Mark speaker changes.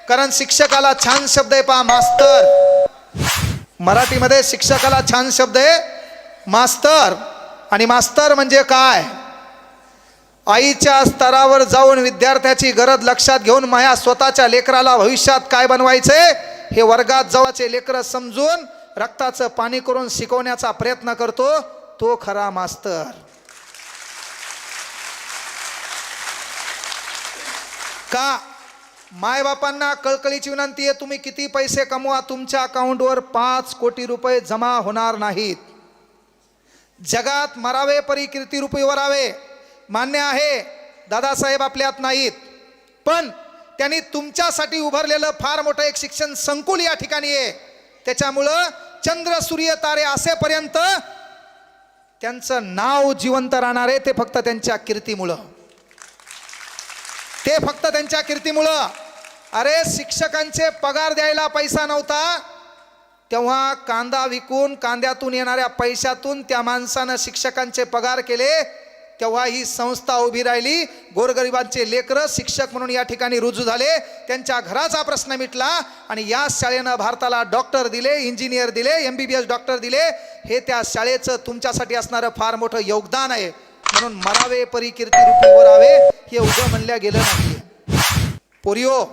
Speaker 1: कारण शिक्षकाला छान शब्द आहे पहा, मास्तर. मराठीमध्ये शिक्षकाला छान शब्द आहे मास्तर. आणि मास्तर म्हणजे काय? आईच्या स्तरावर जाऊन विद्यार्थ्याची गरज लक्षात घेऊन माझ्या स्वतःच्या लेकराला भविष्यात काय बनवायचंय हे वर्गात जवळचे लेकरं समजून रक्ताचं पाणी करून शिकवण्याचा प्रयत्न करतो, तो खरा मास्तर. का? मायबापांना कळकळीची विनंती आहे, तुम्ही किती पैसे कमवा, तुमच्या अकाउंटवर 5 कोटी रुपये जमा होणार नाहीत. जगात मरावे परी कीर्ती रूपी वरावे, मान्य आहे. दादासाहेब आपल्यात नाहीत, पण त्यांनी तुमच्यासाठी उभारलेलं फार मोठं एक शिक्षण संकुल या ठिकाणी आहे. त्याच्यामुळं चंद्र सूर्य तारे असेपर्यंत त्यांचं नाव जिवंत राहणार आहे, ते फक्त त्यांच्या कीर्तीमुळं, ते फक्त त्यांच्या कीर्तीमुळं. अरे शिक्षकांचे पगार द्यायला पैसा नव्हता, तेव्हा कांदा विकून कांद्यातून येणाऱ्या पैशातून त्या माणसानं शिक्षकांचे पगार केले, तेव्हा ही संस्था उभी राहिली. गोरगरिबांचे लेकरं शिक्षक म्हणून या ठिकाणी रुजू झाले, त्यांच्या घराचा प्रश्न मिटला आणि या शाळेनं भारताला डॉक्टर दिले, इंजिनियर दिले, MBBS डॉक्टर दिले. हे त्या शाळेचं तुमच्यासाठी असणारं फार मोठं योगदान आहे. म्हणून मरावे परी कीर्ती रूपी वरावे हे उगं म्हणल्या गेलं नाही. पोरियो,